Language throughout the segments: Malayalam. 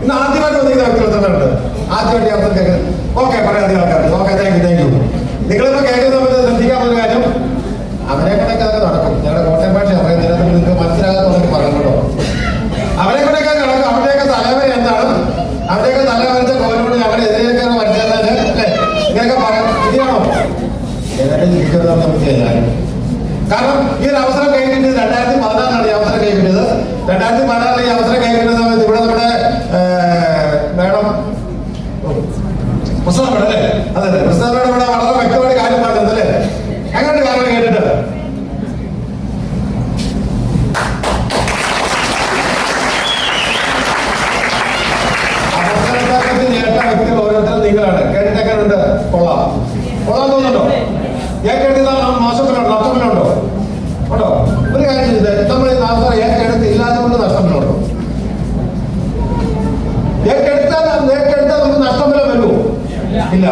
ഇന്ന് ആദ്യമായിട്ട് വന്നിരിക്കുന്ന വ്യക്തികൾ എത്ര പേരുണ്ട്? ആദ്യമായിട്ട് ഈ അവസരം കേൾക്കുന്നത് ഓക്കെ പറയാം അധികം ആൾക്കാർ. Okay, thank you. നിങ്ങളിപ്പോ കേൾക്കുന്ന സമയത്ത് ശ്രദ്ധിക്കാവുന്ന കാര്യം അവരെ കൊണ്ടൊക്കെ അതൊക്കെ നടക്കും. ഞങ്ങളുടെ കോട്ടയം ഭാഷ പറയുന്നതിനകത്ത് നിങ്ങൾക്ക് മനസ്സിലാകാത്തതൊക്കെ പറയുന്നുണ്ടോ? അവരെ കൊണ്ടൊക്കെ നടക്കും. അവരുടെയൊക്കെ തലവര എന്താണ്? അവരുടെയൊക്കെ തലവരച്ച കോലോട് ഞങ്ങളുടെ എതിരെയൊക്കെയാണ് പഠിച്ചത് അല്ലേ? ഇങ്ങനെയൊക്കെ പറയാം. ശരിയാണോ? ഏതായാലും ജീവിക്കുന്നത് നമുക്ക് ചെയ്യാൻ. കാരണം ഈ ഒരു അവസരം കൈകിട്ടിയത് 2014 ഈ അവസരം കൈകിട്ടിയത്. 2014 ഈ അവസരം കൈകിട്ടുന്ന സമയത്ത് ഇവിടെ നമ്മുടെ മേഡം പ്രസാദ് മേഡം അല്ലേ? അതെ, പ്രസാദ് മേഡം ഇവിടെ വളരെ വ്യക്തമായിട്ട് കാര്യം പറഞ്ഞല്ലേ? അങ്ങനെ കാര്യം കേട്ടിട്ട് അവസരത്തിൽ നേട്ട വ്യക്തികൾ ഓരോരുത്തരും നിങ്ങളാണ്. കേട്ടിട്ടൊക്കെ ഉണ്ട്. കൊള്ളാം തോന്നുന്നുണ്ടോ? ഏറ്റെടുത്ത മോശത്തിലുണ്ടോ? നഷ്ടത്തിലുണ്ടോ? ഉണ്ടോ? ഒരു കാര്യം ചെയ്തത് നമ്മൾ ഏറ്റെടുത്ത് ഇല്ലാതെ കൊണ്ട് നഷ്ടത്തിലുണ്ടോ? ഏറ്റെടുത്താൽ നമുക്ക് നഷ്ടം വരെ വരുമോ? ഇല്ല.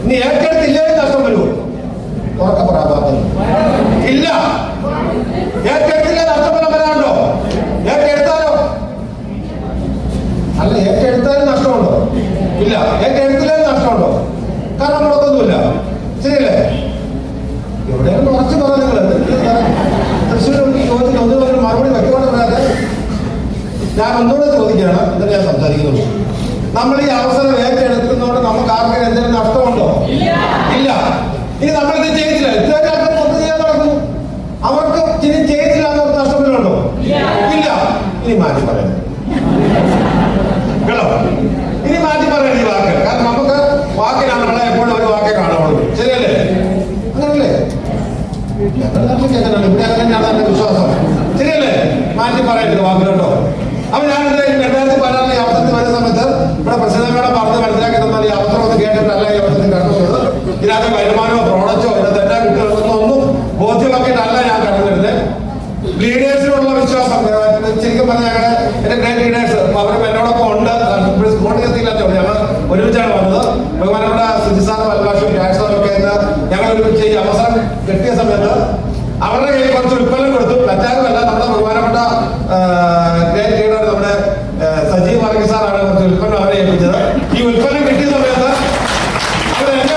ഇനി ഏറ്റെടുത്തില്ലേ നഷ്ടം വരുമോ? ഉറക്കെ പറയാൻ ഇല്ല. ഏറ്റെടുത്തില്ലേ നഷ്ടഫലം വരാനുണ്ടോ? ഏറ്റെടുത്താലോ? അല്ല, ഏറ്റെടുത്താലും നഷ്ടമുണ്ടോ? ഇല്ല. ഏറ്റെടുത്തില്ലേ നഷ്ടമുണ്ടോ? കാരണം നമ്മളൊക്കൊന്നുമില്ല. ശരിയല്ലേ? എവിടെയാണ് ഉറച്ചു പറയാൻ നിങ്ങൾ? തൃശ്ശൂർ ചോദിച്ചിട്ട് ഒന്നുകൂടെ മറുപടി വ്യക്തമായിട്ട് പറയാതെ ഞാൻ ഒന്നുകൂടെ ചോദിക്കുകയാണ്. എന്നിട്ട് ഞാൻ സംസാരിക്കുന്നുള്ളൂ. നമ്മൾ ഈ അവസരം ഏറ്റെടുക്കുന്നതുകൊണ്ട് നമുക്ക് ആർക്കും എന്തെങ്കിലും നഷ്ടമുണ്ടോ? ഇല്ല. ഇനി നമ്മളിത് ചെയ്തില്ല, ഇത്രയൊക്കെ ആൾക്കാർ ഒന്നും ചെയ്യാൻ നടക്കുന്നു. അവർക്ക് ഇനി ചെയ്തില്ല എന്നൊരു നഷ്ടപ്പെടുന്നുണ്ടോ? ഇല്ല. ഇനി മാറ്റി പറയാം കേട്ടോ. ഇനി മാറ്റി പറയണം ഈ വാക്ക്. കാരണം നമുക്ക് വാക്കിനാണ് നമ്മളെ എപ്പോഴും ഒരു വാക്കേ കാണുള്ളൂ. ശരിയല്ലേ? അങ്ങനല്ലേ? ഇവിടെ അങ്ങനെയാണ് എന്റെ വിശ്വാസം. ശരിയല്ലേ? മാറ്റി പറയരുത് വാക്ക് കേട്ടോ. അപ്പൊ ഞാനിത് 2014 ഈ അവസരത്തിൽ വരുന്ന സമയത്ത് ഇവിടെ പ്രസിദ്ധങ്ങളെ പറഞ്ഞ് മനസ്സിലാക്കി തന്നാൽ ഈ അവസരം ഒന്ന് കേട്ടിട്ടല്ല ഈ അവസരത്തിൽ കണ്ടുള്ളത്. ഇതിനകത്ത് വരുമാനമോ പ്രോഡക്റ്റോ ഇതിനകത്ത് എന്നാ കിട്ടുന്നൊന്നും ബോധ്യമാക്കിയിട്ടല്ല ഞാൻ കണ്ടുവരുന്നത്. ലീഡേഴ്സിനുള്ള വിശ്വാസം ശരിക്കും പറഞ്ഞാൽ എന്റെ ഗ്രേറ്റ് ലീഡേഴ്സ് അവരും എന്നോടൊപ്പം ഉണ്ട്. സ്പോർട്ട് എത്തിയില്ലാത്തോ ഞങ്ങൾ ഒരുമിച്ചാണ് വന്നത്. ബഹുമാനപ്പെട്ട സുജിസാർ വൽഭാഷയും രാഷ്ട്രമൊക്കെ ഞങ്ങൾ ഒരുമിച്ച് ഈ അവസരം കിട്ടിയ സമയത്ത് അവരുടെ കയ്യിൽ കുറച്ച് ഉൽപ്പന്നം കൊടുത്തു. മറ്റാരുമല്ല, നമ്മുടെ ബഹുമാനപ്പെട്ട ഗ്രേറ്റ് ലീഡർ നമ്മുടെ സജീവ് വർഗീസ് സാറാണ് കുറച്ച് ഉൽപ്പന്നം അവരെ ഏൽപ്പിച്ചത്. ഈ ഉൽപ്പന്നം കിട്ടിയ സമയത്ത് അവർ എന്നെ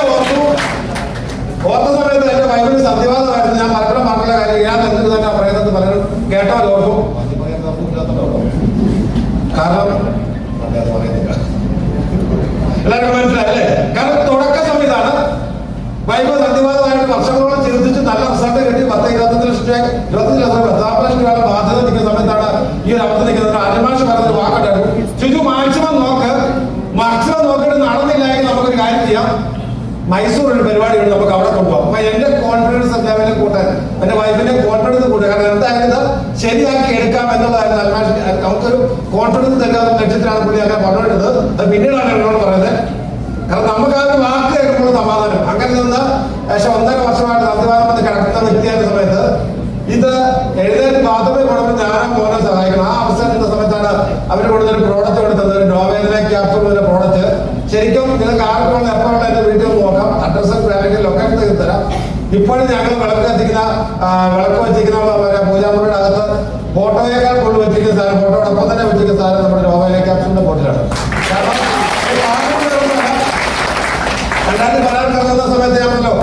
ഓർത്ത സമയത്ത് എന്റെ വൈഫിന് സത്യവാദമായിരുന്നു. ഞാൻ മറക്കണം പറഞ്ഞ കാര്യം ഞാൻ എന്നിട്ട് തന്നെ പറയുന്നത് പലരും കേട്ടോ ഓർക്കും. കാരണം എല്ലാവർക്കും മനസ്സിലായല്ലേ? കാരണം തുടക്ക സമയത്താണ് വൈഫ് സത്യവാദമായിട്ട് വർഷങ്ങളോളം ചിന്തിച്ച് നല്ല റിസൾട്ട് കിട്ടി 10-25 ലക്ഷം രൂപ ബാധ്യത നിൽക്കുന്ന സമയത്താണ് ഈ ഒരു അവസ്ഥ നിൽക്കുന്നത്. അനിമാഷ് പറഞ്ഞൊരു വാക്കുണ്ടായിരുന്നു, ചുറ്റു മാക്സിമം നോക്കിയിട്ട് നടന്നില്ലെങ്കിൽ നമുക്കൊരു കാര്യം ചെയ്യാം, മൈസൂർ ഒരു പരിപാടിയുണ്ട്, നമുക്ക് അവിടെ കൊണ്ടുപോകാം. അപ്പൊ എന്റെ കോൺഫിഡൻസ് ലെവലിൽ കൂട്ടാൻ, എന്റെ വൈഫിന്റെ കോൺഫിഡൻസ് കൂട്ടാൻ, കാരണം എന്തായാലും ശരിയാക്കി എടുക്കാം എന്നുള്ളതായിരുന്നു അനിമാഷ്. നമുക്കൊരു കോൺഫിഡൻസ് തരാത്ത ലക്ഷ്യത്തിലാണ് പുള്ളി അങ്ങനെ പറഞ്ഞിരുന്നത്. അത് പിന്നീടാണ് എന്നോട് പറയുന്നത്. കാരണം നമുക്ക് ആ ഒരു വാക്ക് കേൾക്കുമ്പോൾ സമാധാനം. അങ്ങനെ നിന്ന് ഏകദേശം 1.5 വർഷമായിട്ട് സത്യവാദം വന്ന് കിടക്കുന്ന വ്യക്തിയായ സമയത്ത് ഇത് എഴുതാൻ ബാത്റൂമിൽ കൊണ്ടുവന്ന് ഞാനാ മോനെ സഹായിക്കണം. ആ അവസരത്തിന്റെ സമയത്താണ് അവർ കൊണ്ടുവന്നൊരു പ്രോഡക്റ്റ് എടുത്തത്, ഒരു നോവേലിനെ ക്യാപ്സൂളിന്റെ പ്രോഡക്റ്റ്. ശരിക്കും നിങ്ങൾക്ക് ആർക്കുള്ള എപ്പോഴുള്ള എന്റെ വീട്ടിൽ നോക്കാം, അഡ്രസ്സും ഗ്രാഫിക്കും ലൊക്കേഷൻ ചെയ്ത് തരാം. ഇപ്പോഴും ഞങ്ങൾ വിളക്ക് വെച്ചിരിക്കുന്ന പൂജാമുറിയുടെ അകത്ത് ഫോട്ടോയേക്കാൾ കൊണ്ട് വെച്ചിരിക്കുന്ന സാധനം, ഫോട്ടോയോടൊപ്പം തന്നെ വെച്ചിരിക്കുന്ന സാധനം നമ്മുടെ നോവേലിനെ ക്യാപ്സൂളിന്റെ ബോട്ടിലാണ്. കാരണം 2014 ഇറങ്ങുന്ന സമയത്ത് ഞാനല്ലോ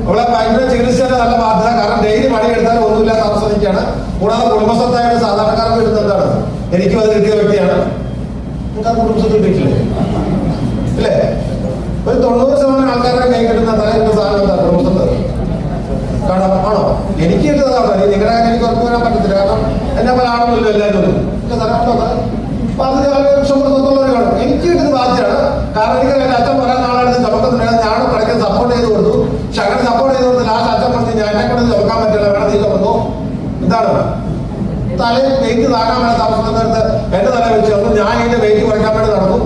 അവളെ ഭയങ്കര ചികിത്സയുടെ നല്ല ബാധ്യത. കാരണം ഡെയിലി പണിയെടുത്താൽ ഒന്നുമില്ലാത്ത അവസ്ഥയ്ക്കാണ്. കൂടാതെ കുടുംബസ്വത്തായിട്ട് സാധാരണക്കാർക്ക് കിട്ടുന്ന എന്താണ്, എനിക്കും അത് കിട്ടിയ വ്യക്തിയാണ്. നിങ്ങൾക്ക് കുടുംബസ്വത്ത് കിട്ടിയില്ലേ? ഇല്ലേ? ഒരു 90% ആൾക്കാരുടെ കൈ കിട്ടുന്ന തലയിലുള്ള സാധനം എന്താ? കുടുംബസ്വത്ത്. കാരണം ആണോ? എനിക്ക് കിട്ടുന്നതാണ്. നിങ്ങളുടെ കാര്യം എനിക്ക് ഉറപ്പ് വരാൻ പറ്റത്തില്ല. കാരണം എന്നെ പോലെ ആണല്ലോ എല്ലാവരും ഒന്നും എന്റെ തലമുണ്ടോ സ്വത്തുള്ളവർ കാണും. എനിക്ക് കിട്ടുന്ന ബാധ്യതയാണ്. കാരണം എനിക്ക് എന്റെ അച്ഛൻ പറയാൻ നാളാണ് ചുമക്കുന്നുണ്ടെങ്കിൽ ഞാൻ കളിക്കാൻ സപ്പോർട്ട് ചെയ്ത് കൊടുത്തു. പക്ഷെ അങ്ങനെ സപ്പോർട്ട് ചെയ്ത് കൊടുത്ത് ലാസ്റ്റ് അച്ഛൻ പറഞ്ഞു ഞാൻ എന്നെ കൊണ്ട് ചുമക്കാൻ പറ്റില്ല, വേണം നീ ചുമന്നു. എന്താണ് തലയിൽ വെയിറ്റ് താങ്ങാൻ വേണ്ടി താമസിക്കുന്നിടത്ത് എന്റെ തല വെച്ച് വന്നു. ഞാൻ ഇതിന്റെ വെയിറ്റ് കുറയ്ക്കാൻ വേണ്ടി നടന്നു.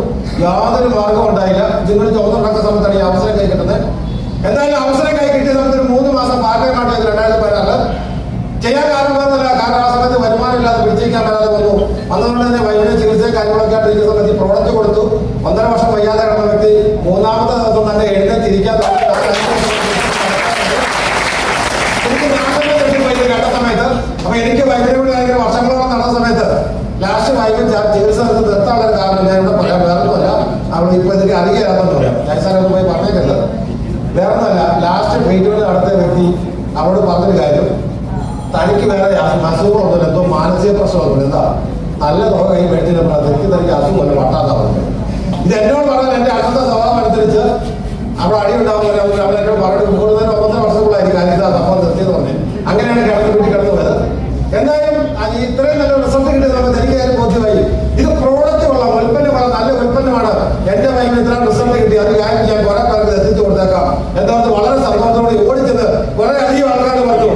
യാതൊരു മാർഗവും ഉണ്ടായില്ല. നിങ്ങൾ ചുമന്നുണ്ടാക്കുന്ന സമയത്താണ് ഈ അവസരം കൈ കിട്ടുന്നത്. എന്തായാലും അവസരം കൈ കിട്ടിയ സമയത്ത് ഒരു 3 മാസം പാർട്ടൈം ആയിട്ട് 2014 ചെയ്യാൻ കാരണമൊന്നുമില്ല. കാരണം ആ സമയത്ത് വരുമാനമില്ലാതെ പിടിച്ചിരിക്കാൻ വരാതെ വന്നു. അതുകൊണ്ട് തന്നെ വൈദ്യുതി ചികിത്സയും കാര്യങ്ങളൊക്കെ ആയിട്ട് ഇരിക്കുന്ന സമയത്ത് പ്രോഡക്റ്റ് കൊടുത്തു. 1.5 വർഷം വയ്യാതെ കിടന്ന വ്യക്തി 3ാമത്തെ ദിവസം തന്നെ എഴുന്നേറ്റിരിക്കാൻ കേട്ട സമയത്ത് അപ്പൊ എനിക്ക് വൈദ്യുതി വർഷങ്ങളോളം നടന്ന സമയത്ത് ലാസ്റ്റ് ക്യാഷ് വാങ്ങിക്കും ചികിത്സ നടത്തി നിർത്താനുള്ള കാരണം ഞാൻ ഇവിടെ പറയാം, വേറൊന്നുമല്ല. അവിടെ ഇപ്പൊ ഇതൊക്കെ അറിയാമെന്ന് പറയാം. ഞാൻ സാറെ പോയി പറഞ്ഞേക്കല്ല, വേറൊന്നുമല്ല. ലാസ്റ്റ് ട്രീറ്റ്മെന്റ് നടത്തിയ വ്യക്തി അവരോട് പറഞ്ഞൊരു കാര്യം, തനിക്ക് വേറെ അസുഖമൊന്നുമില്ല, എന്തോ മാനസിക പ്രശ്നമൊന്നുമില്ല, എന്താ നല്ല തുക കൈ മേടിച്ചിട്ട് തനിക്ക് അസുഖമല്ല, വട്ടാന്നാ പറഞ്ഞത്. ഇത് എന്നോട് പറഞ്ഞാൽ എന്റെ അടുത്ത സ്വഭാവം അനുസരിച്ച് അവിടെ അടി ഉണ്ടാവുമ്പോൾ അവരെന്നോട് പറഞ്ഞു കൂടുതലും 9 വർഷങ്ങളായിരിക്കും കാര്യത്തിൽ അപ്പം നിർത്തിയെന്ന് പറഞ്ഞു. അങ്ങനെയാണ് കിടന്ന് വീട്ടിൽ കിടന്നു പോയത്. എന്തായാലും ഇത്രയും നല്ല റിസൾട്ട് കിട്ടിയ സമയത്ത് എനിക്ക് കാര്യം ബോധ്യമായി, ഇത് പ്രോഡക്റ്റ് കൊള്ളാം, ഉൽപ്പന്നമാണ്, നല്ല ഉൽപ്പന്നമാണ്. എന്റെ വൈകിൽ ഇത്ര റിസൾട്ട് കിട്ടി, അത് കാര്യം ഞാൻ കുറെ പേർക്ക് എത്തിച്ചു കൊടുത്തേക്കാം എന്താണെന്ന് വളരെ സന്തോഷത്തോടെ ഓടിച്ചത് കുറെ അധികം ആൾക്കാർ പറഞ്ഞു.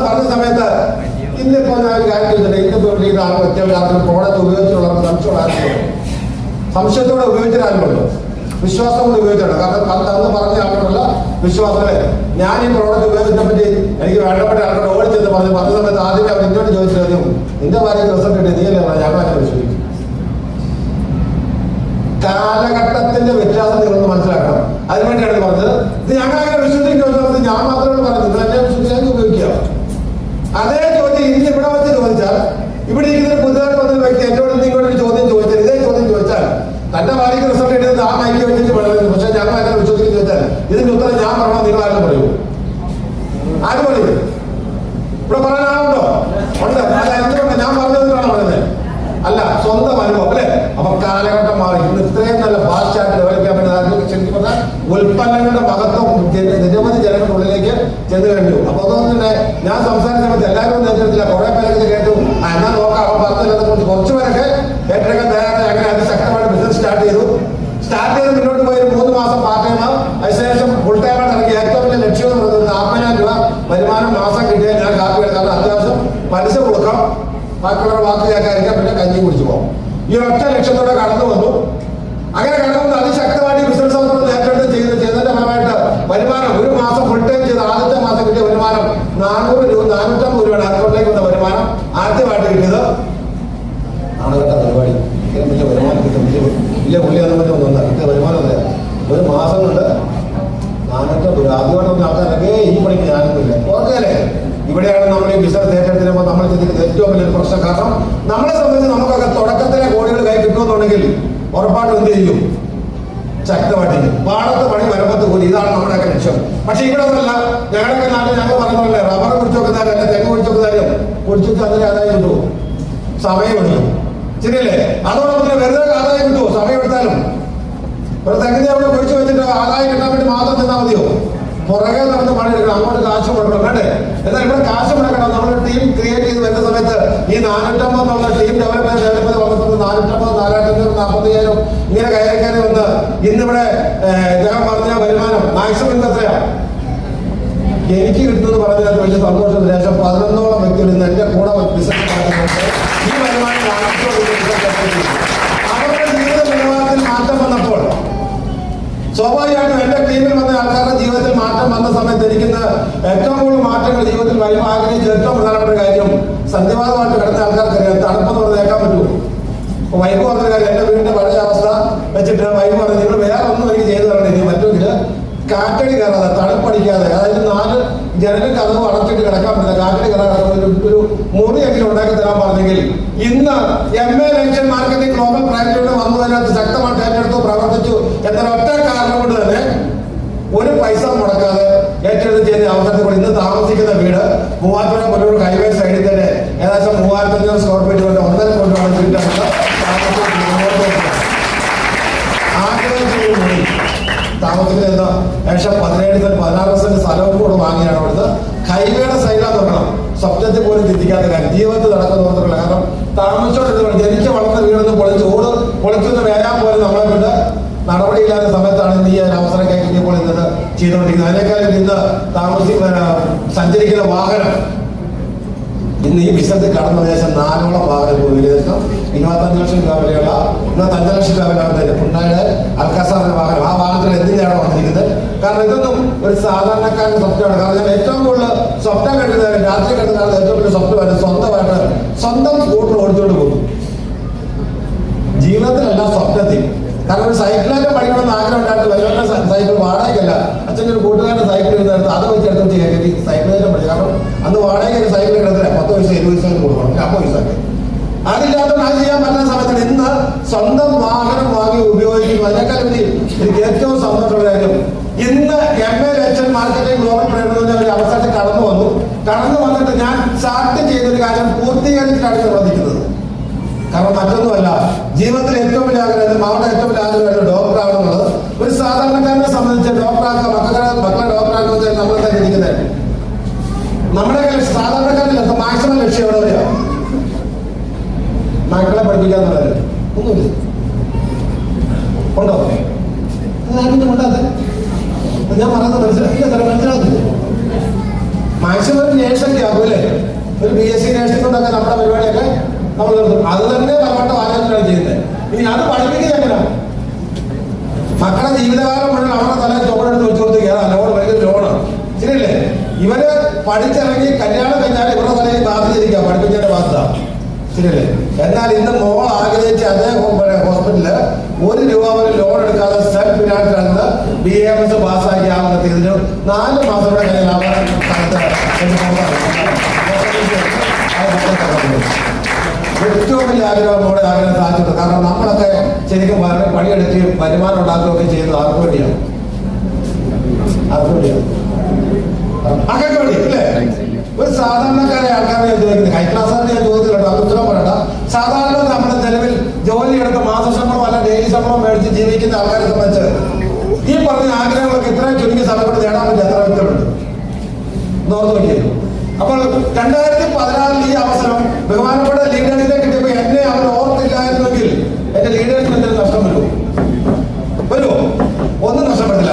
പറഞ്ഞ സമയത്ത് ഇന്നിപ്പോ ഞാൻ കാര്യം ചോദിച്ചിട്ട് ഇന്നിപ്പോ വ്യക്തികൾക്ക് പ്രോഡക്റ്റ് ഉപയോഗിച്ചുള്ള സംശയത്തോടെ ഉപയോഗിച്ചിട്ടാണല്ലോ, വിശ്വാസം കൊണ്ട് ഉപയോഗിച്ചിട്ടുണ്ട്. കാരണം അന്ന് പറഞ്ഞ ആളുകളുള്ള വിശ്വാസങ്ങളെ ഞാൻ ഈ പ്രോഡക്റ്റ് ഉപയോഗിച്ചതിനെ പറ്റി എനിക്ക് വേണ്ടപ്പെട്ട ആളുകൾ ഓടിച്ചെന്ന് പറഞ്ഞ സമയത്ത് ആദ്യമേ അവർ എന്നോട് ചോദിച്ചു കാര്യം, നിന്റെ ഭാര്യയ്ക്ക് റിസൾട്ട് കിട്ടി നീയല്ലേ പറഞ്ഞാൽ ഞങ്ങൾ അങ്ങനെ വിശ്വസിക്കും. കാലഘട്ടത്തിന്റെ വ്യത്യാസം നിങ്ങളൊന്ന് മനസ്സിലാക്കണം. അതിനുവേണ്ടിയാണ് പറഞ്ഞത്. ഇത് ഞങ്ങൾ അങ്ങനെ വിശ്വസിക്കുന്നത് ഞാൻ മാത്രമേ പറഞ്ഞു, നിങ്ങൾ എന്നെ വിശ്വസിക്കാൻ ഉപയോഗിക്കുക. അതേ ചോദ്യം ഇന്ന് ഇവിടെ വെച്ച് ചോദിച്ചാൽ, ഇവിടെ ഇരിക്കുന്ന പുതുതായിട്ട് വന്ന വ്യക്തി എന്നോട് നിങ്ങളൊരു ചോദ്യം ചോദിച്ചാൽ, ഇതേ ചോദ്യം ചോദിച്ചാൽ തന്റെ ഭാര്യയ്ക്ക് റിസൾട്ട് എടുത്ത് ആ മൈക്ക് വെച്ചിട്ട് പറയുന്നത്, പക്ഷെ ഞങ്ങൾ അങ്ങനെ വിശ്വസിക്കുന്ന ചോദിച്ചാൽ ഇതിന്റെ ഉത്തരം ഞാൻ പറഞ്ഞാൽ നിങ്ങൾ ആരും പറയൂ? ആര് പറയും? ഇവിടെ പറയാൻ ആളുണ്ടോ? ഉണ്ട്. അല്ല, എന്തുകൊണ്ട് ഞാൻ പറഞ്ഞതിനാണ് പറയുന്നത്? അല്ല, സ്വന്തം അനുഭവം അല്ലെ. അപ്പൊ കാലഘട്ടം മാറി. ഇന്ന് ഇത്രയും നല്ല ഫാസ്റ്റായിട്ട് ഡെവലപ്പ് ചെയ്യാൻ പറ്റുന്ന ശരിക്കും പറഞ്ഞാൽ ഉൽപ്പന്നങ്ങളുടെ മഹത്വം നിരവധി ജനങ്ങളുടെ ഉള്ളിലേക്ക് ചെന്ന് കഴിഞ്ഞു. അപ്പൊ അതൊന്നും തന്നെ ഞാൻ സംസാരിച്ച സമയത്ത് എല്ലാവരും നേതൃത്വത്തില്ല, കുറെ പേരൊക്കെ കേട്ടു. എന്നാ നോക്കാം, അപ്പൊ പറഞ്ഞതിനെ കുറിച്ച് കുറച്ചു പേരൊക്കെ ഏറ്റെടുക്കാൻ തയ്യാറായി. അങ്ങനെ അതിശക്തമായിട്ട് ബിസിനസ് സ്റ്റാർട്ട് ചെയ്ത് മുന്നോട്ട് പോയി 3 മാസം പാർട്ട് ടൈം, അതിനുശേഷം ഫുൾ ടൈമായിട്ട് ഇറങ്ങി. ഏറ്റവും വലിയ ലക്ഷ്യം എന്ന് പറയുന്നത് 40,000 രൂപ വരുമാനം മാസം കിട്ടിയാൽ ഞാൻ കാപ്പി എടുക്കാൻ അത്യാവശ്യം പലിശ കൊടുക്കാം, ബാക്കിയുള്ള വാക്ക് കേൾക്കാതിരിക്കാം, പിന്നെ കഞ്ഞി കുടിച്ചു പോകും. ഈ ഒറ്റ ലക്ഷ്യത്തോടെ കടന്നു വന്നു. അങ്ങനെ കടന്നു വന്ന് അതിശക്തമായിട്ട് ബിസിനസ് ഏറ്റെടുത്ത് ചെയ്തതിന്റെ ഫലമായിട്ട് വരുമാനം ഒരു മാസം ഫുൾ ടൈം ചെയ്ത് ആദ്യത്തെ മാസം കിട്ടിയ വരുമാനം 400 രൂപ 450 രൂപയാണ് അക്കൗണ്ടിലേക്ക് വന്ന വരുമാനം ആദ്യമായിട്ട് കിട്ടിയത്. ആണ് കേട്ട പരിപാടി. വലിയ വരുമാനം കിട്ടും, വലിയ പുള്ളിയാണെന്ന് പറഞ്ഞ ഒന്നല്ല കിട്ടിയ വരുമാനം അല്ല. ഒരു മാസം കൊണ്ട് 450 രൂപ. ആദ്യമായിട്ടൊന്നും ആൾക്കാരൊക്കെ ഈ പണിക്ക് ഞാനൊന്നുമില്ല ഓർക്കല്ലേ. ഇവിടെയാണ് നമ്മൾ ഈ ബിസിനസ് ഏറ്റെടുത്തിരുമ്പോൾ നമ്മൾ ചിന്തിക്കുന്നത് ഏറ്റവും വലിയൊരു പ്രശ്നം. കാരണം നമ്മളെ സംബന്ധിച്ച് നമുക്കൊക്കെ തുടക്കത്തിലെ കോടികൾ കൈ കിട്ടുമെന്നുണ്ടെങ്കിൽ ഉറപ്പായിട്ടും എന്ത് ചെയ്യും? ശക്തമായിട്ട് പാടത്ത് പണി വരമ്പത്ത് കൂടി, ഇതാണ് നമ്മുടെയൊക്കെ ലക്ഷ്യം. പക്ഷെ ഇവിടെ ഒന്നല്ല. ഞങ്ങളൊക്കെ നാട്ടിൽ ഞങ്ങൾ പറഞ്ഞതല്ലേ, റബ്ബർ കുടിച്ചു വെക്കുന്നതാരും അല്ലെ തെങ്ങ് കുടിച്ചു വെക്കുന്നതാരും കുടിച്ചു വെച്ചാൽ അതിന് ആദായം കിട്ടുമോ? സമയം എടുക്കും, ശരിയല്ലേ? അതോടൊപ്പം തന്നെ വെറുതെ ആദായം കിട്ടുമോ? സമയം എടുത്താലും ഒരു തെങ്ങിനെ അവിടെ കുഴിച്ചു വെച്ചിട്ട് ആദായം കിട്ടാൻ വേണ്ടി മാത്രം ചെന്നാൽ മതിയോ? പുറകെ നടന്ന് പണിയെടുക്കണം, അങ്ങോട്ട് കാശ് മുടക്കണം, വേണ്ടേ? എന്നാൽ ഇവിടെ കാശ് മുടക്കണം. നമ്മൾ ടീം ക്രിയേറ്റ് ചെയ്ത് വരുന്ന സമയത്ത് ഈ 450 എന്നുള്ള ടീം ഡെവലപ്മെന്റ് വന്നിട്ടുണ്ട്. 450, 450, 45,000 ഇങ്ങനെ കയറി വന്ന് ഇന്നിവിടെ ഞാൻ പറഞ്ഞ വരുമാനം മാക്സിമം എത്രയാണ് എനിക്ക് കിട്ടുമെന്ന് പറഞ്ഞതിനകത്ത് വലിയ സന്തോഷത്തിന് ശേഷം 11ഓളം വ്യക്തികൾ ഇന്ന് എന്റെ കൂടെ ബിസിനസ് നടത്തുന്നുണ്ട്. ഈ വരുമാനം അവരുടെ ജീവിത നിലവാരത്തിൽ മാറ്റം വന്നപ്പോൾ സ്വാഭാവികമായിട്ടും എന്റെ ടീമിൽ വന്ന ആൾക്കാരുടെ ജീവിതത്തിൽ മാറ്റം വന്ന സമയത്ത് ഇരിക്കുന്ന ഏറ്റവും കൂടുതൽ മാറ്റങ്ങൾ ജീവിതത്തിൽ വരുമ്പോൾ ആഗ്രഹിച്ച ഏറ്റവും പ്രധാനപ്പെട്ട കാര്യം സന്ധിവാദമായിട്ട് കിടന്ന ആൾക്കാർക്കറിയാം തണുപ്പെന്ന് പറഞ്ഞ് കേൾക്കാൻ പറ്റുമോ? അപ്പൊ വൈബ് പറഞ്ഞ കാര്യം എന്റെ വീടിന്റെ പഴയ അവസ്ഥ വെച്ചിട്ട് വൈബ് പറഞ്ഞു നിങ്ങൾ വേറെ ഒന്നും എനിക്ക് ചെയ്തു തരണം. ഇനി മറ്റൊന്നില്ല കാറ്റടി കയറാതെ തണുപ്പടിക്കാതെ, അതായത് 4 ജനലും കഥവും അടച്ചിട്ട് കിടക്കാൻ പറ്റില്ല, കാറ്റടി കയറാതെ ഒരു മുറിയെങ്കിലും ഉണ്ടാക്കി തരാൻ പറഞ്ഞെങ്കിൽ ഇന്ന് MA ലൈസൻസ് മാർക്കറ്റിംഗ് ഗ്ലോബൽ പ്രൈവറ്റിലൂടെ വന്നതിനകത്ത് ശക്തമായിട്ട് ഏറ്റെടുത്തു പ്രവർത്തിച്ചു എന്ന ഒറ്റ കാരണം കൊണ്ട് തന്നെ ഒരു പൈസ മുടക്കാതെ ഏറ്റെടുത്ത് ചെയ്യുന്ന അവസരത്തിൽ കൂടി ഇന്ന് താമസിക്കുന്ന വീട് മൂവാറ്റുപുഴ പുല്ലൂർ ഹൈവേ സൈഡിൽ തന്നെ ഏകദേശം 3500 സ്ക്വയർ ഫീറ്റ് കൊണ്ട് 1.5 കോടിയാണ് വീട്ടാണ് താമസിക്കുന്ന ഏകദേശം 17-16 സെന്റ് സ്ഥലവും കൂടെ വാങ്ങിയാണ് അവിടുന്ന്. ഹൈവേയുടെ സൈഡിലാന്ന് നോക്കണം, സ്വപ്നത്തിൽ പോലും ചിന്തിക്കാത്ത കാര്യം ജീവിതത്തിൽ നടക്കുന്ന. കാരണം താമസിച്ചോണ്ടിരുന്ന ജനിച്ച് വളർന്ന വീടൊന്നും പൊളിച്ചൊന്ന് വേരാൻ പോലും നമ്മളെ കൊണ്ട് നടപടിയില്ലാത്ത സമയത്താണ് ഇന്ന് ഈ അവസരം കിട്ടിയപ്പോൾ ഇന്നത് ചെയ്തുകൊണ്ടിരിക്കുന്നത്. അതിനേക്കാളും ഇന്ന് സഞ്ചരിക്കുന്ന വാഹനം ഇന്ന് ഈ ബിസിനസ്സിൽ കടന്ന ഏകദേശം 4ഓളം വാഹനം പോയി. ഏകദേശം 25 ലക്ഷം രൂപ വിലയുള്ള 25 ലക്ഷം രൂപ വില ഉണ്ടായ അൽക്കാസാറിന്റെ വാഹനം. ആ വാഹനത്തിൽ എന്തിനാണ് വന്നിരിക്കുന്നത്? കാരണം ഇതൊന്നും ഒരു സാധാരണക്കാരന്റെ സ്വപ്നമാണ്. കാരണം ഞാൻ ഏറ്റവും കൂടുതൽ സ്വപ്നം കണ്ടുന്നത് രാത്രി കണ്ടുന്നത് ഏറ്റവും വലിയ സ്വപ്നമായിട്ട് സ്വന്തം സ്കൂട്ടർ ഓടിച്ചുകൊണ്ട് പോകും. ജീവിതത്തിലല്ല സ്വപ്നത്തിൽ. കാരണം ഒരു സൈക്കിളൊക്കെ പഠിക്കണമെന്ന് ആഗ്രഹം ഉണ്ടായിട്ട് വല്ലവരുടെ സൈക്കിൾ വാടകയ്ക്കല്ല, അച്ഛൻ്റെ ഒരു കൂട്ടുകാരുടെ സൈക്കിൾ ഇരുന്നെടുത്ത് അത് വെച്ചെടുത്ത് കയറ്റി സൈക്കിൾ തന്നെ പഠിച്ചു. കാരണം അന്ന് വാടകയ്ക്ക് സൈക്കിൾ കിടത്തില്ല 10 പൈസ 20 പൈസ കൊടുക്കണം, 50 പൈസ അതില്ലാത്തതുകൊണ്ട് അത് ചെയ്യാൻ എനിക്ക് ഏറ്റവും സന്തോഷമുള്ള കാര്യം, ഇന്ന് MA ലക്ഷൻ മാർക്കറ്റിംഗ് ഗ്ലോബൽ പ്രേരണ ഒരു അവസരത്തിൽ കടന്നു വന്നിട്ട് ഞാൻ സ്റ്റാർട്ട് ചെയ്തൊരു കാര്യം പൂർത്തീകരിച്ചിട്ടാണ് പ്രവർത്തിക്കുന്നത്. കാരണം മറ്റൊന്നുമല്ല, ജീവിതത്തിൽ ഏറ്റവും വലിയ ആഗ്രഹം, അവരുടെ ഏറ്റവും വലിയ ആഗ്രഹം ഡോക്ടർ ആണെന്നുള്ളത്. ഒരു സാധാരണക്കാരനെ സംബന്ധിച്ച് ഡോക്ടറാക്കുക, മക്കളെ ഡോക്ടറാക്കുക നമ്മൾ തന്നെ ഇരിക്കുന്നത്. നമ്മുടെ സാധാരണക്കാരിൽ മാക്സിമം ലക്ഷ്യം എവിടെ വരിക? മക്കളെ പഠിപ്പിക്കാന്നുള്ളത് ഒന്നുമില്ല. ഉണ്ടോ? ഉണ്ടാതെ ഞാൻ പറയുന്നത് മനസ്സിലാക്കില്ല. മാക്സിമം നേഴ്സൊക്കെ ആകും അല്ലേ? ഒരു BSc നേഴ്സിംഗ് കൊണ്ടൊക്കെ നമ്മുടെ പരിപാടിയൊക്കെ നമ്മൾ നിർത്തും. അത് തന്നെ പലവട്ട ആലോചനയാണ് ചെയ്യുന്നത്. ഇനി അത് പഠിപ്പിക്കുക എങ്ങനെയാണ്? മക്കളെ ജീവിതകാലം മുഴുവൻ അവരുടെ തല ചോടെടുത്ത് വെച്ച് കൊടുത്ത് കയറാം. ലോൺ ഭയങ്കര ലോണാണ്, ശരിയല്ലേ? ഇവര് പഠിച്ചിറങ്ങി കല്യാണം കഴിഞ്ഞാൽ ഇവരുടെ തലയിൽ ബാധ്യതയിരിക്കുക, പഠിപ്പിച്ചതിന്റെ ബാധ്യത, ശരിയല്ലേ? എന്നാൽ ഇന്ന് മോൾ ആഗ്രഹിച്ച അതേ ഹോസ്പിറ്റലില് 1 രൂപ പോലും ലോൺ എടുക്കാതെ സെൽഫ് ഫിനാൻസ് ആണ് BAMS പാസ്സാക്കി ആവുന്നതിന് 4 മാസം കൂടെ കഴിഞ്ഞാൽ ഏറ്റവും വലിയ ആഗ്രഹം നമ്മുടെ ആഗ്രഹം സാധിച്ചത്. കാരണം നമ്മളൊക്കെ ശരിക്കും പണിയെടുക്കുകയും വരുമാനം ഉണ്ടാക്കുകയൊക്കെ ചെയ്യുന്നത് ആർക്കു വേണ്ടിയാണ്? അല്ലേ? ഒരു സാധാരണക്കാരെ ആൾക്കാരെ ചോദിക്കുന്നത്, ഹൈ ക്ലാസ്സുകാരുടെ ഞാൻ ചോദിച്ചിട്ടുണ്ട്, അത് ഉത്തരം പറയണ്ട. സാധാരണ നമ്മുടെ നിലവിൽ ജോലിയെടുത്ത് മാസശമ്പളം അല്ല ഡെയിലി ശമ്പളം മേടിച്ച് ജീവിക്കുന്ന ആൾക്കാരെ സംബന്ധിച്ച് ഈ പറഞ്ഞ ആഗ്രഹങ്ങളൊക്കെ ഇത്രയും ചുരുങ്ങിയ സ്ഥലം കൊണ്ട് നേടാൻ പറ്റിയ എത്ര വ്യക്തികളുണ്ട് നോർത്ത് നോക്കിയത്. അപ്പോൾ 2016 ഈ അവസരം ബഹുമാനപ്പെട്ട ലീഡേഴ്സിനെ കിട്ടിയപ്പോൾ എന്നെ അവർ ഓർത്തില്ലായിരുന്നെങ്കിൽ എന്റെ ലീഡേഴ്സിന് എന്തെങ്കിലും നഷ്ടം വരുമോ? ഒന്നും നഷ്ടപ്പെട്ടില്ല.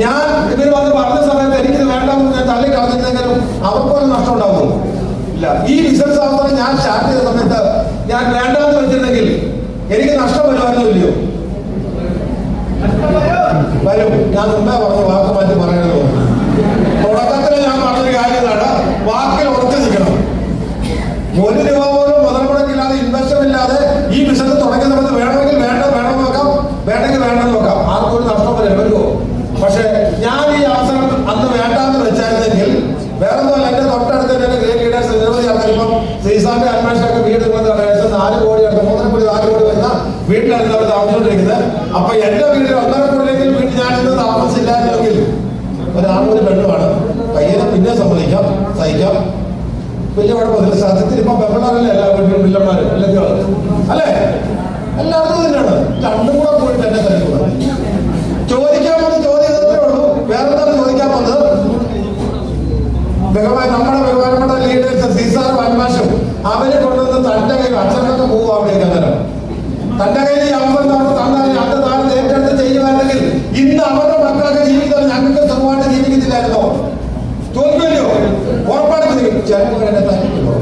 ഞാൻ ഇവർ വന്ന് പറഞ്ഞ സമയത്ത് എനിക്കിത് വേണ്ടെന്ന് ഞാൻ തള്ളിക്കളഞ്ഞിരുന്നെങ്കിലും അവർക്കൊന്നും നഷ്ടം ഉണ്ടാവുമോ? ഇല്ല. ഈ ബിസിനസ് അവസരം ഞാൻ സ്റ്റാർട്ട് ചെയ്ത സമയത്ത് ഞാൻ വേണ്ടാന്ന് വെച്ചിരുന്നെങ്കിൽ എനിക്ക് നഷ്ടം വരുമായിരുന്നോ ഇല്ലയോ? വരും. ഞാൻ മുമ്പേ പറഞ്ഞ വാക്ക് മാറ്റി പറയണല്ലോ. തുടക്കത്തിൽ ഞാൻ പറഞ്ഞൊരു കാര്യമാണ്, വാക്കിൽ ഉറച്ചു നിൽക്കണം. 1 രൂപ പോലും മുതൽ മുടക്കില്ലാതെ ഇൻവെസ്റ്റർ ഇല്ലാതെ ഈ ബിസിനസ് തുടങ്ങിയ സമയത്ത് വേണമെങ്കിൽ വേണമെന്ന് നോക്കാം, വേണമെങ്കിൽ വേണ്ടെന്ന് നോക്കാം. ആർക്കും ഒരു നഷ്ടം വരുമോ? പക്ഷെ ഞാൻ ഈ അവസരം അന്ന് വേണ്ടാന്ന് വെച്ചായിരുന്നെങ്കിൽ വേറൊന്നുമല്ല, എന്റെ തൊട്ടടുത്ത് തന്നെ ഗ്രേറ്റ് ലീഡേഴ്സ് നിരവധി ആൾക്കാർ ഇപ്പം ശ്രീസാന്റെ അന്വേഷണമൊക്കെ വീട് നിൽക്കുന്ന 4 കോടി 3 കോടി 4 കോടി വരുന്ന വീട്ടിലാണ് അവർ താമസിച്ചുകൊണ്ടിരിക്കുന്നത്. അപ്പൊ എന്റെ വീട്ടിൽ 1.5 കോടിയെങ്കിലും വീട്ടിൽ ഞാനിന്ന് താമസിച്ചില്ലായിരുന്നെങ്കിൽ ഒരാണൊരു പെണ്ണുമാണ്, പയ്യനെ പിന്നെ സഹിക്കാം, വലിയ കുഴപ്പമില്ല. സത്യത്തിൽ ഇപ്പൊ പെണ്ണാറല്ലേ എല്ലാ വീട്ടിലും പിള്ളമാര് അല്ലേ? എല്ലാവർക്കും തന്നെയാണ്. രണ്ടും കൂടെ പോയിട്ട് എന്നെ തനിക്കൂടെ ചോദിക്കാൻ വന്ന് ചോദ്യമേ ഉള്ളൂ. വേറെന്താണ് ചോദിക്കാൻ വന്നത്? നമ്മുടെ ബഹുമാനപ്പെട്ട ലീഡേഴ്സ് സീസാറും അന്മാഷും അവരെ കൊണ്ടുവന്ന് തന്റെ കയ്യിൽ അച്ഛനൊക്കെ പോകും. അവിടേക്ക് അന്നേരം തന്റെ കയ്യിൽ ഈ അവസരം തന്നാൽ അത് നാളെ ഏറ്റെടുത്ത് ചെയ്യുമായിരുന്നെങ്കിൽ ഇന്ന് അവരുടെ മക്കളൊക്കെ ജീവിക്കുന്നത് ഞങ്ങൾക്ക് സുഖമായിട്ട് ജീവിക്കത്തില്ലായിരുന്നോ? തോന്നുമല്ലോ? ഉറപ്പായിട്ട് ചിലപ്പോൾ എന്നെ തനിക്കുള്ളൂ.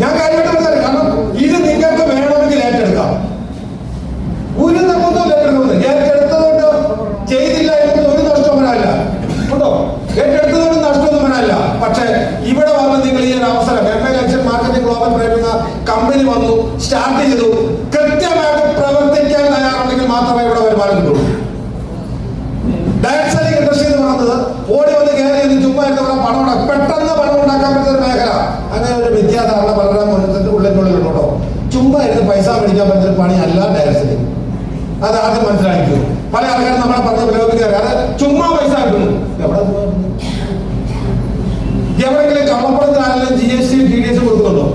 ഞാൻ കാര്യമായിട്ട് പറഞ്ഞാൽ, കാരണം ഇത് നിങ്ങൾക്ക് വേണമെങ്കിൽ ഏറ്റെടുക്കാം. ഒരു നിർബന്ധവും ഏറ്റെടുത്തതുകൊണ്ട് ചെയ്തില്ല എന്നത് ഒരു നഷ്ടം വരാനില്ല. ഉണ്ടോ? ഏറ്റെടുത്തതുകൊണ്ട് നഷ്ടമൊന്നും വരാനില്ല. പക്ഷെ ഇവിടെ വന്ന് നിങ്ങൾ ഈ ഒരു അവസരം MA ലക്ഷൻ മാർക്കറ്റിംഗ് ഗ്ലോബൽ പ്രേരണ കമ്പനി വന്നു, സ്റ്റാർട്ട് ചെയ്തു, കൃത്യമായിട്ട് പ്രവർത്തിക്കാൻ തയ്യാറുണ്ടെങ്കിൽ മാത്രമേ ഇവിടെ വരുമാനം കിട്ടുള്ളൂ. ഡയറക്ട് സെല്ലിംഗ് ഇൻഡസ്ട്രി എന്ന് പറയുന്നത് ഓടി വന്ന് കയറി ചുമ്മാ പെട്ടെന്ന് പണം ഉണ്ടാക്കാൻ പറ്റുന്ന ഒരു മേഖല. അങ്ങനെ ഒരു വിദ്യാധാരണ പലരുടെ ഉള്ളിനുള്ളിലുണ്ടോ? ചുമ്മാ ഇരുന്ന് പൈസ മേടിക്കാൻ പറ്റുന്ന പണി അല്ല ഡയറക്ട് സെല്ലിംഗ്. അത് ആദ്യം മനസ്സിലാക്കിയോ? പല ആൾക്കാരും നമ്മളെ പറഞ്ഞ് പ്രയോഗിക്കാറ് അത് ചുമ്മാ പൈസ കിട്ടുന്നു. എവിടെയെങ്കിലും കള്ളപ്പണത്തിനാണെങ്കിലും GST TDS കൊടുക്കുന്നുണ്ടോ?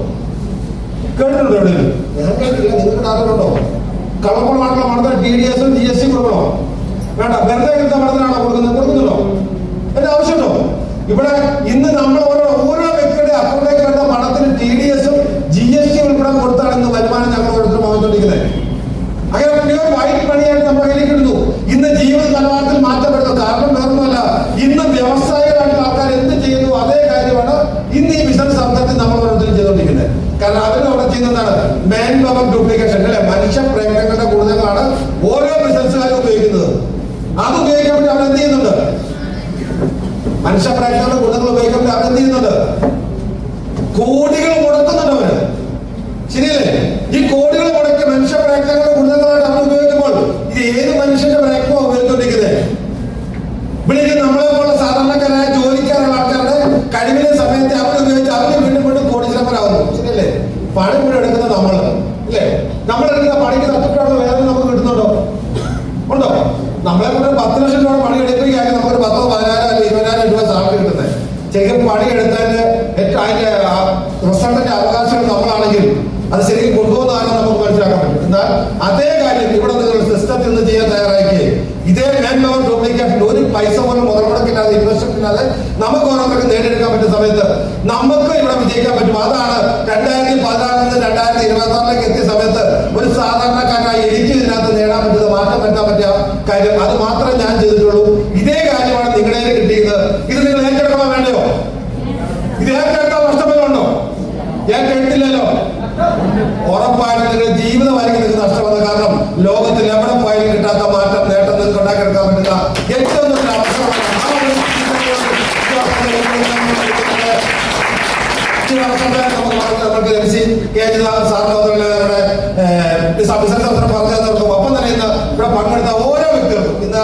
കേട്ടിട്ടുണ്ടോ? എവിടെയെങ്കിലും? ഞാൻ കേട്ടില്ല. നിങ്ങൾക്ക് ആഗ്രഹമുണ്ടോ? കള്ളപ്പണമായിട്ടുള്ള പണത്തിന് TDS GST കൊടുക്കണോ? വേണ്ട. വെറുതെ കിട്ടുന്ന പണത്തിനാണോ കൊടുക്കുന്നുണ്ടോ? എന്റെ ആവശ്യമുണ്ടോ? ഇവിടെ ഇന്ന് നമ്മൾ ഓരോ വ്യക്തിയുടെ അക്കൗണ്ടിലേക്ക് വേണ്ട പണത്തിന് TDS GST ഉൾപ്പെടെ കൊടുത്താണ് ഇന്ന് വരുമാനം ഞങ്ങൾ ഓരോരുത്തരും വാങ്ങിക്കൊണ്ടിരിക്കുന്നത്. അങ്ങനെ പ്യൂർ വൈറ്റ് മണിയായിട്ട് നമ്മുടെ കയ്യിലേക്ക് ഇടുന്നു. ഇന്ന് ജീവിത നിലവാരത്തിൽ മാറ്റപ്പെടുന്നു. കാരണം വേറൊന്നുമല്ല, ഇന്ന് വ്യവസായികളായിട്ടുള്ള ആൾക്കാർ എന്ത് ചെയ്യുന്നു അതേ കാര്യമാണ് ഇന്ന് ഈ ബിസിനസ് സംഘത്തിൽ നമ്മൾ ഓരോരുത്തരും ചെയ്തുകൊണ്ടിരിക്കുന്നത്. കാരണം അവരും അവിടെ ചെയ്യുന്നതാണ് മാൻ പവർ ഡ്യൂപ്ലിക്കേഷൻ അല്ലെ? മനുഷ്യ പ്രയത്നങ്ങളുടെ കൂടുതലാണ് ഓരോ ബിസിനസ്സുകാരും ഉപയോഗിക്കുന്നത്. അത് ഉപയോഗിക്കാൻ വേണ്ടി അവർ എന്ത് ചെയ്യുന്നുണ്ട്? മനുഷ്യ പ്രയത്നങ്ങളുടെ ഗുണങ്ങൾ ഉപയോഗിക്കാൻ വേണ്ടി അവർ എന്ത് ചെയ്യുന്നുണ്ട്? കോടികൾ മുടക്കുന്നുണ്ട് അവര്. ശരിയല്ലേ? ഈ കോടികൾ മുടക്കി മനുഷ്യ പ്രയത്നങ്ങളുടെ ഗുണങ്ങളായിട്ട് അവർ ഉപയോഗിക്കുമ്പോൾ ഇത് ഏത് മനുഷ്യന്റെ പ്രയത്നമാണ് ഉപയോഗിച്ചുകൊണ്ടിരിക്കുന്നത്? ഇവിടെ നമ്മളെ പോലുള്ള സാധാരണക്കാരായ ജോലിക്കാരുള്ള ആൾക്കാരുടെ കഴിവിന്റെ സമയത്തെ അവർ ഉപയോഗിച്ച് അവർ വീണ്ടും വീണ്ടും കോടീശ്വരന്മാരാകുന്നു. ശരിയല്ലേ? പണി കൂടെ എടുക്കുന്നത് നമ്മള് അല്ലേ? നമ്മളെടുക്കുന്ന പണിക്ക് തട്ടിട്ടാണ് വേറെ നമുക്ക് കിട്ടുന്നുണ്ടോ? ഉണ്ടോ? അതേ കാര്യം ഇവിടെ നിങ്ങൾ സിസ്റ്റത്തിൽ നിന്ന് ചെയ്യാൻ തയ്യാറാക്കി ഇതേ മാൻ പവർ ഡ്യൂപ്ലിക്കേഷൻ ഒരു പൈസ പോലും മുതൽ മുടക്കില്ലാതെ ഇൻവെസ്റ്റ്മെന്റ് ഇല്ലാതെ നമുക്ക് ഓരോരുത്തർക്ക് നേടിയെടുക്കാൻ പറ്റുന്ന സമയത്ത് നമുക്ക് ഇവിടെ വിജയിക്കാൻ പറ്റും. അതാണ് 2016 നിന്ന് 2026 എത്തിയ സമയത്ത് ഒരു സാധാരണക്കാരനായി എനിക്ക് ഇതിനകത്ത് നേടാൻ പറ്റുന്നത്, മാറ്റം വരുത്താൻ പറ്റിയ കാര്യം. അത് മാത്രമേ ഞാൻ ചെയ്തിട്ടുള്ളൂ. ഇതേ കാര്യമാണ് നിങ്ങളുടെ കിട്ടിയത്. ഇത് നിങ്ങൾ ഏറ്റെടുക്കണം വേണ്ടയോ? ഇത് ഏറ്റെടുക്കാൻ നഷ്ടപ്പെടുന്നുണ്ടോ? ഏറ്റെടുത്തില്ലല്ലോ. ഉറപ്പായിട്ട് നിങ്ങളുടെ ജീവിതമായിരിക്കും നിങ്ങൾക്ക് നഷ്ടപ്പെടുന്നത്. കാരണം ലോകത്തിൽ എവിടെ പോയാലും കിട്ടാത്ത മാറ്റം നേട്ടം നിങ്ങൾക്ക് ഉണ്ടാക്കിയെടുക്കാൻ പറ്റുന്ന ഏറ്റവും നല്ല അവസരമാണ്. നമുക്ക് എംസി സാറിന്റെ ബിസിനസ് അവസരം പറഞ്ഞു തന്നവർക്കും ഒപ്പം തന്നെ ഇന്ന് ഇവിടെ പങ്കെടുത്ത ഓരോ വ്യക്തികൾക്കും ഇന്ന്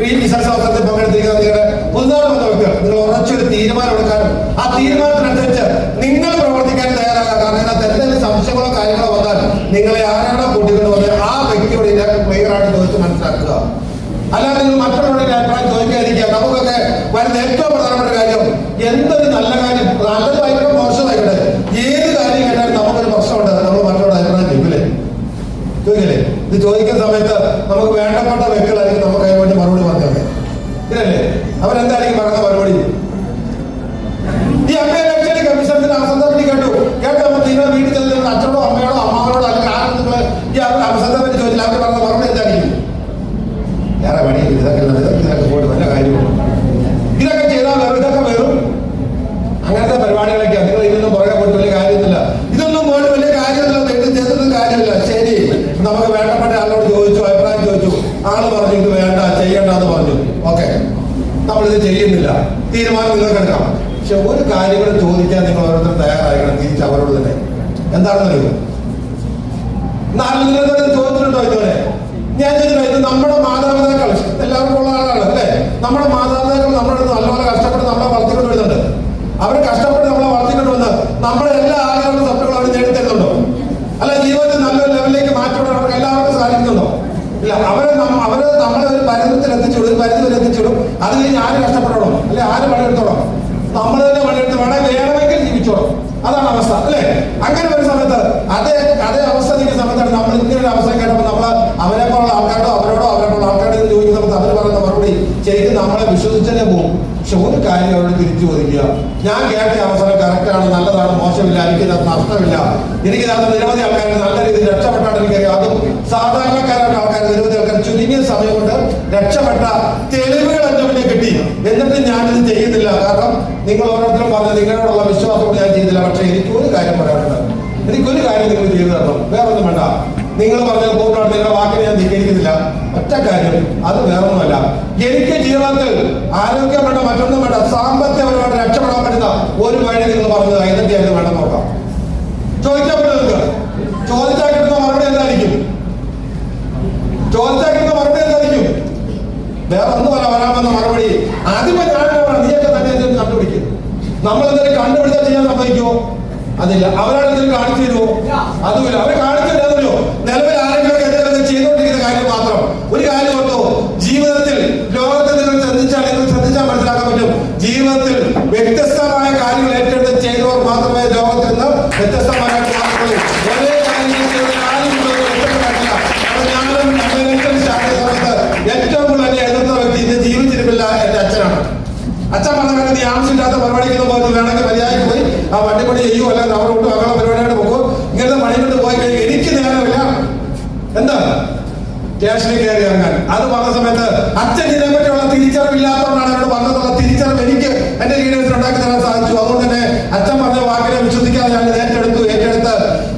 ഈ ബിസിനസ് അവസരത്തിൽ പങ്കെടുത്തിരിക്കുന്ന നിങ്ങളുടെ പുതുതായി വന്ന വ്യക്തികൾ നിങ്ങൾ ഉറച്ചൊരു തീരുമാനം എടുക്കാനും ആ തീരുമാനത്തിനനുസരിച്ച് നിങ്ങൾ പ്രവർത്തിക്കാൻ തയ്യാറാകാം. കാരണം ഇതിനകത്ത് എന്തെങ്കിലും സംശയങ്ങളോ കാര്യങ്ങളോ വന്നാൽ നിങ്ങളെ ആരാണോ കൂട്ടിക്കൊണ്ട് വന്നത് ആ വ്യക്തിയോട് ഇതിനെ ക്ലിയറായിട്ട് ചോദിച്ച് മനസ്സിലാക്കുക. അല്ലാതെ നിങ്ങൾ മറ്റുള്ളവരുടെ അഭിപ്രായം ചോദിക്കാതിരിക്കുക. നമുക്കൊക്കെ വരുന്ന ഏറ്റവും പ്രധാനപ്പെട്ട കാര്യം എന്തൊരു നല്ല കാര്യം, നല്ലതായിക്കോട്ടെ മോശമായിക്കോട്ടെ, ഏത് കാര്യം കേട്ടാലും നമുക്കൊരു പ്രശ്നമുണ്ട്. നമ്മൾ മറ്റുള്ള അഭിപ്രായം ചോദിക്കില്ലേ? ഇത് ചോദിക്കുന്ന സമയത്ത് നമുക്ക് വേണ്ടപ്പെട്ട വ്യക്തികളായിരിക്കും നമുക്ക് അതിന് വേണ്ടി മറുപടി പറഞ്ഞത്. ഇതല്ലേ അവരെന്തായിരിക്കും പറയുന്ന മറുപടി? ഈ അമ്മയെ ലക്ഷ്യം കമ്മീഷനത്തിന് അവസരത്തെ കേട്ടു നിങ്ങൾ വീട്ടിൽ ചെന്ന് അച്ഛനോടോ അമ്മയോടോ അമ്മാവനോടോ അല്ലെങ്കിൽ ആരും നിങ്ങൾ ഈ അവസരത്തെ പറ്റി ചോദിച്ചില്ല. അവർ പറഞ്ഞ മറുപടി എന്തായിരിക്കും? വേറെ പണി ഇതൊക്കെ പോയിട്ട് വല്ല കാര്യമുള്ളൂ. ഇതൊക്കെ ചെയ്താൽ ഇതൊക്കെ വരും. അങ്ങനത്തെ പരിപാടികളൊക്കെയാണ്. നിങ്ങൾ ഇതൊന്നും പുറകെ പോയിട്ട് വലിയ കാര്യമൊന്നുമില്ല. ഇതൊന്നും പോയിട്ട് വലിയ കാര്യമൊന്നുമില്ല. തെറ്റ് ചെയ്തിട്ടൊന്നും കാര്യമില്ല. ശരി, നമുക്ക് വേണ്ടപ്പെട്ട ആളോട് ചോദിച്ചു, അഭിപ്രായം ചോദിച്ചു, ആള് പറഞ്ഞു ഇത് വേണ്ട ചെയ്യണ്ട എന്ന് പറഞ്ഞു. ഓക്കെ, നമ്മളിത് ചെയ്യുന്നില്ല, തീരുമാനം നിങ്ങൾക്ക് എടുക്കാം. പക്ഷെ ഒരു കാര്യങ്ങൾ ചോദിക്കാൻ നിങ്ങൾ ഓരോരുത്തർ തയ്യാറായിരിക്കണം. തിരിച്ച് അവരോട് തന്നെ എന്താണെന്ന് അറിയുമോ? ചോദിച്ചിട്ടുണ്ടോ ഇതുവരെ? ഞാൻ ചോദിച്ചില്ല. ഇത് നമ്മുടെ മാതാപിതാക്കൾ എല്ലാവർക്കും ഉള്ള ആളാണ് അല്ലേ? നമ്മുടെ മാതാപിതാക്കൾ നമ്മുടെ അടുത്ത് നല്ലപോലെ കഷ്ടപ്പെട്ട് നമ്മളെ വളർത്തിക്കൊണ്ട് വരുന്നുണ്ട്. അവർ കഷ്ടപ്പെട്ട് നമ്മളെ വളർത്തിക്കൊണ്ട് വന്ന് നമ്മുടെ എല്ലാ ആഗ്രഹങ്ങളും സ്വപ്നങ്ങളും അവർ നേടിത്തരുന്നുണ്ടോ? അല്ല, ജീവിതത്തിൽ നല്ലൊരു ലെവലിലേക്ക് മാറ്റപ്പെടാൻ അവർക്ക് എല്ലാവർക്കും സാധിക്കുന്നുണ്ടോ? ഇല്ല. അവരെ നമ്മളെ ഒരു പരിധത്തിൽ എത്തിച്ചുവിടും, ഒരു പരിധി വരെ എത്തിച്ചുവിടും. അത് കഴിഞ്ഞ് ആര് കഷ്ടപ്പെടണം? അല്ലെ ആര് പണിയെടുത്തോളം? നമ്മൾ തന്നെ പണിയെടുത്ത് വേണമെങ്കിൽ ജീവിച്ചോളും. അതാണ് അവസ്ഥ അല്ലേ? അങ്ങനെ ഒരു സമയത്ത് അതേ അവസ്ഥ നിൽക്കുന്ന സമയത്താണ് നമ്മൾ ഇങ്ങനെ ഒരു അവസരം കേട്ടപ്പോൾ നമ്മൾ അവരെപ്പോലുള്ള ആൾക്കാരോടോ അവരോടുള്ള ആൾക്കാരോട് ചോദിക്കുന്ന സമയത്ത് അവർ പറയുന്ന മറുപടി ശരിക്കും നമ്മളെ വിശ്വസിച്ചേ പോകും. പക്ഷെ ഒരു കാര്യം അവരോട് തിരിച്ചു ചോദിക്കുക, ഞാൻ കേട്ട അവസരം കറക്റ്റാണ്, നല്ലതാണ്, മോശമില്ല, എനിക്കിത് നഷ്ടമില്ല, എനിക്കിതിനകത്ത് നിരവധി ആൾക്കാർ നല്ല രീതിയിൽ രക്ഷപ്പെട്ടാണ് എനിക്കറിയാം. അതും സാധാരണക്കാരായ ആൾക്കാർ നിരവധി ആൾക്കാർ ചുരുങ്ങിയ സമയം കൊണ്ട് രക്ഷപ്പെട്ട തെളിവുകൾ എന്റെ മുന്നിൽ കിട്ടി. എന്നിട്ട് ഞാനിത് ചെയ്യുന്നില്ല. കാരണം നിങ്ങൾ ഓരോരുത്തരും പറഞ്ഞ നിങ്ങളോടുള്ള വിശ്വാസം ഞാൻ ചെയ്തില്ല. പക്ഷെ എനിക്കൊരു കാര്യം പറയാനുണ്ട്. എനിക്കൊരു കാര്യം നിങ്ങൾ ചെയ്തു തരണം. വേറൊന്നും വേണ്ട. നിങ്ങൾ പറഞ്ഞ കൂട്ടാണ് നിങ്ങളുടെ വാക്കിനെ ഞാൻ ധിക്കരിക്കുന്നില്ല. ഒറ്റ കാര്യം, അത് വേറൊന്നുമല്ല. എനിക്ക് ജീവിതത്തിൽ ആരോഗ്യം വേണ്ട, മറ്റൊന്നും വേണ്ട, സാമ്പത്തികപരമായിട്ട് രക്ഷപ്പെടാൻ പറ്റുന്ന ഒരു വഴി നിങ്ങൾ പറഞ്ഞത് എന്തൊക്കെയായിരുന്നു വേണം നോക്കാം. ചോദിക്കാൻ പറ്റും നിങ്ങൾക്ക്. ചോദിച്ചാൽ കിട്ടുന്ന മറുപടി എന്തായിരിക്കും? വേറെ ഒന്നുമല്ല വരാൻ വന്ന മറുപടി. ആദ്യമേ ഞാനാണ് നീയൊക്കെ തന്നെ എന്തെങ്കിലും കണ്ടുപിടിക്കും. നമ്മൾ എന്തെങ്കിലും കണ്ടുപിടിച്ചാൽ ചെയ്യാൻ സമ്മതിക്കുമോ? അതില്ല. അവരാണെന്തെങ്കിലും കാണിച്ചു തരുമോ? അതുമില്ല. അവർ കാണിച്ചു തരാമല്ലോ. നിലവിൽ ആരെങ്കിലും എന്തെങ്കിലും ചെയ്തുകൊണ്ടിരിക്കുന്ന കാര്യം മാത്രം. ഒരു കാര്യം ഓർത്തോ, ജീവിതത്തിൽ ലോകത്തെ നിങ്ങൾ ശ്രദ്ധിച്ചാൽ മനസ്സിലാക്കാൻ പറ്റും. ജീവിതത്തിൽ വ്യത്യസ്തമായ കാര്യങ്ങൾ ഏറ്റെടുത്ത് ചെയ്തവർ മാത്രമേ ലോകത്തിൽ നിന്ന് വ്യത്യസ്തമായ ഒരേ കാര്യങ്ങൾ ഏറ്റവും കൂടുതൽ എന്നെ എതിർത്ത വ്യക്തി ഇന്ന് ജീവിച്ചിരിപ്പില്ല എന്റെ അച്ഛനാണ്. അച്ഛൻ പറഞ്ഞ നീ ആവശ്യമില്ലാത്ത പരിപാടിക്കുന്ന പോലെ വേണമെങ്കിൽ മര്യാദയ്ക്ക് പോയി ആ വണ്ടിപ്പണി ചെയ്യൂ, അല്ലെങ്കിൽ അവിടെ വിട്ട് മക്കളെ പരിപാടിയായിട്ട് പോകും. ഇങ്ങനത്തെ പണി കൊണ്ട് പോയി കഴിഞ്ഞാൽ എനിക്ക് നേരമില്ല. എന്താ സ്റ്റേഷനിൽ കയറി ഇറങ്ങാൻ. അത് പറഞ്ഞ സമയത്ത് അച്ഛൻ ഇതിനെ പറ്റിയുള്ള തിരിച്ചറിവില്ലാത്തതുകൊണ്ടാണ് എന്നോട് പറഞ്ഞതുള്ള തിരിച്ചറിവ് എനിക്ക് എന്റെ ലീഡേഴ്സിന് ഉണ്ടാക്കി തരാൻ സാധിച്ചു. അതുകൊണ്ട് തന്നെ അച്ഛൻ പറഞ്ഞ വാക്കിനെ വിശ്വസിക്കാതെ ഞാൻ ഏറ്റെടുത്ത്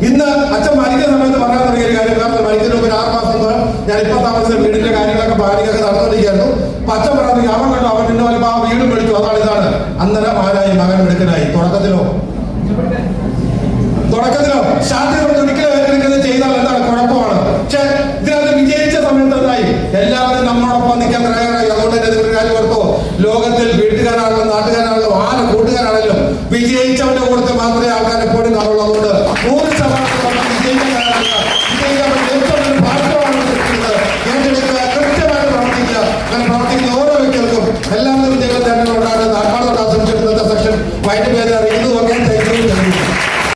ഇന്ന് അച്ഛൻ മരിക്കുന്ന സമയത്ത് പറയാൻ തുടങ്ങിയ ഒരു കാര്യം. കാരണം മരിക്കുന്ന മുമ്പ് 6 മാസം മുമ്പ് ഞാൻ ഇപ്പൊ താമസിച്ച വീടിന്റെ കാര്യങ്ങളൊക്കെ പ്ലാനിങ്ങൊക്കെ നടന്നുകൊണ്ടിരിക്കുകയായിരുന്നു. അപ്പൊ അച്ഛൻ പറഞ്ഞു അവൻ കണ്ടു, അവൻ ഇന്ന് വല്ലപ്പോൾ ആ വീടും മേടിച്ചു. ഇതാണ് അന്നേരം ആരായി മകൻ എടുക്കനായി. തുടക്കത്തിലോ സ്റ്റാർട്ടിങ് ഒരിക്കലും ഏറ്റെടുക്കുന്നത് ചെയ്താൽ എന്താണ് കുഴപ്പമാണ്. പക്ഷെ ഇതിനകത്ത് വിജയിച്ച സമയത്ത് എന്തായി? എല്ലാവരും നമ്മളോടൊപ്പം നിൽക്കാൻ തയ്യാറായി. അതുകൊണ്ട് തന്നെ ഒരു കാര്യം ഓർത്തോ, ലോകത്തിൽ വീട്ടുകാരാണെങ്കിലും നാട്ടുകാരാണെങ്കിലും ആര് കൂട്ടുകാരാണെങ്കിലും വിജയിച്ചവന്റെ കൂട്ടത്തിൽ മാത്രമേ ആൾക്കാർ എപ്പോഴും കാണുള്ളൂ. അതുകൊണ്ട് 100% വിജയിക്കാൻ കൃത്യമായിട്ട് പ്രവർത്തിക്കുക. അങ്ങനെ പ്രവർത്തിക്കുന്ന ഓരോ വ്യക്തികൾക്കും എല്ലാവരും ദൈവം തന്നെ ഉണ്ടാകുന്നത് ആത്മാർത്ഥ സെക്ഷൻ വൈകിട്ട് പേര് അറിയുന്നു.